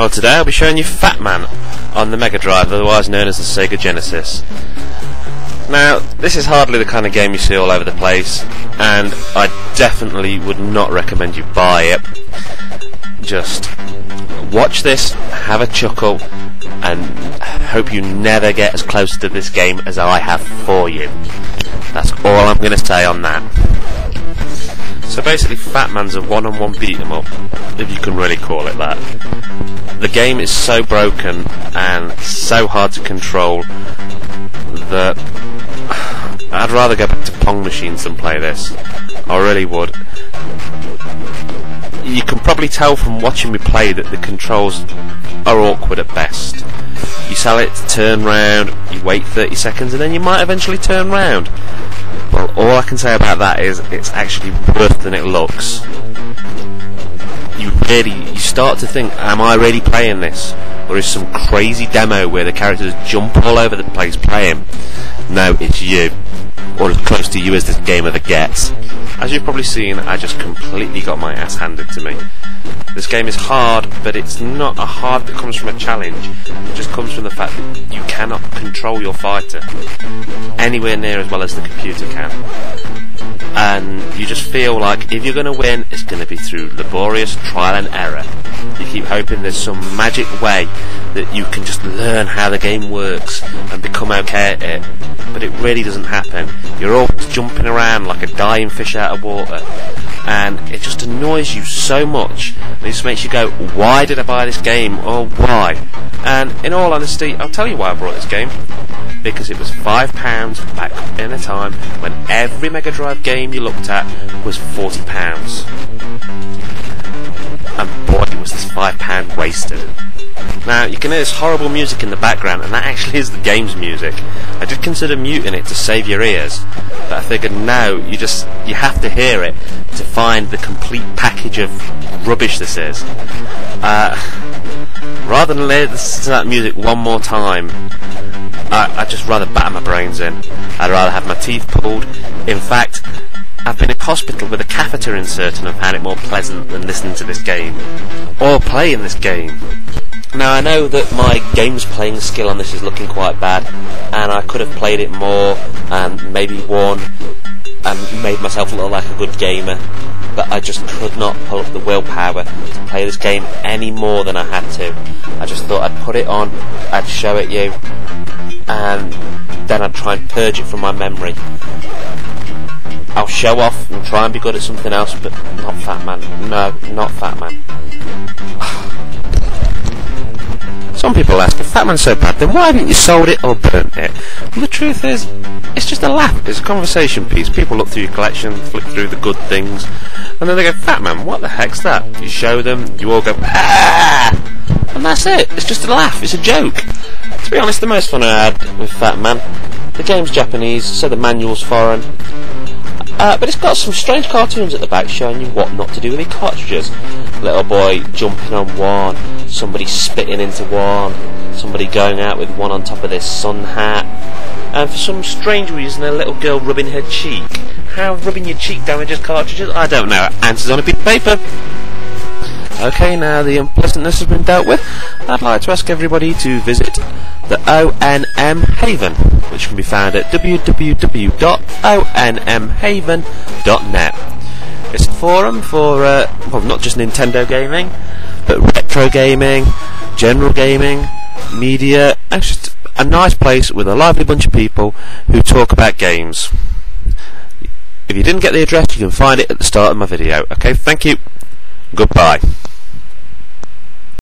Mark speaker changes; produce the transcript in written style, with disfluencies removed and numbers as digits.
Speaker 1: Well, today I'll be showing you Fatman on the MegaDrive, otherwise known as the Sega Genesis. Now, this is hardly the kind of game you see all over the place, and I definitely would not recommend you buy it. Just watch this, have a chuckle, and hope you never get as close to this game as I have for you. That's all I'm going to say on that. So basically, Fatman's a one-on-one beat-em-up, if you can really call it that. The game is so broken and so hard to control that I'd rather go back to Pong machines than play this. I really would. You can probably tell from watching me play that the controls are awkward at best. You sell it to turn round, you wait 30 seconds, and then you might eventually turn round. Well, all I can say about that is it's actually worse than it looks. You start to think, am I really playing this? Or is some crazy demo where the characters jump all over the place playing? No, it's you. Or as close to you as this game ever gets. As you've probably seen, I just completely got my ass handed to me. This game is hard, but it's not a hard that comes from a challenge. It just comes from the fact that you cannot control your fighter anywhere near as well as the computer can. And you just feel like if you're going to win, it's going to be through laborious trial and error. You keep hoping there's some magic way that you can just learn how the game works and become okay at it, but it really doesn't happen. You're always jumping around like a dying fish out of water, and it just annoys you so much, and it just makes you go, why did I buy this game, or why? And in all honesty, I'll tell you why I bought this game. Because it was £5 back in a time when every MegaDrive game you looked at was £40. And boy, was this £5 wasted. Now, you can hear this horrible music in the background, and that actually is the game's music. I did consider muting it to save your ears, but I figured no, you have to hear it to find the complete package of rubbish this is. Rather than listen to that music one more time, I'd just rather batter my brains in. I'd rather have my teeth pulled. In fact, I've been in hospital with a catheter insert and I've found it more pleasant than listening to this game or playing this game. Now, I know that my games playing skill on this is looking quite bad, and I could have played it more and maybe won and made myself look like a good gamer, but I just could not pull up the willpower to play this game any more than I had to. I just thought I'd put it on, I'd show it you, and then I'd try and purge it from my memory. I'll show off and try and be good at something else, but not Fatman. No, not Fatman. Some people ask, if Fatman's so bad, then why haven't you sold it or burnt it? Well, the truth is, it's just a laugh. It's a conversation piece. People look through your collection, flick through the good things, and then they go, Fatman, what the heck's that? You show them, you all go, ah! And that's it. It's just a laugh. It's a joke. To be honest, the most fun I had with Fatman, the game's Japanese, so the manual's foreign. But it's got some strange cartoons at the back showing you what not to do with your cartridges. Little boy jumping on one, somebody spitting into one, somebody going out with one on top of their sun hat, and for some strange reason a little girl rubbing her cheek. How rubbing your cheek damages cartridges? I don't know. Answers on a piece of paper. Okay, now the unpleasantness has been dealt with, I'd like to ask everybody to visit the ONM Haven, which can be found at www.onmhaven.net. It's a forum for, well, not just Nintendo gaming, but retro gaming, general gaming, media, and just a nice place with a lively bunch of people who talk about games. If you didn't get the address, you can find it at the start of my video. Okay, thank you. Goodbye.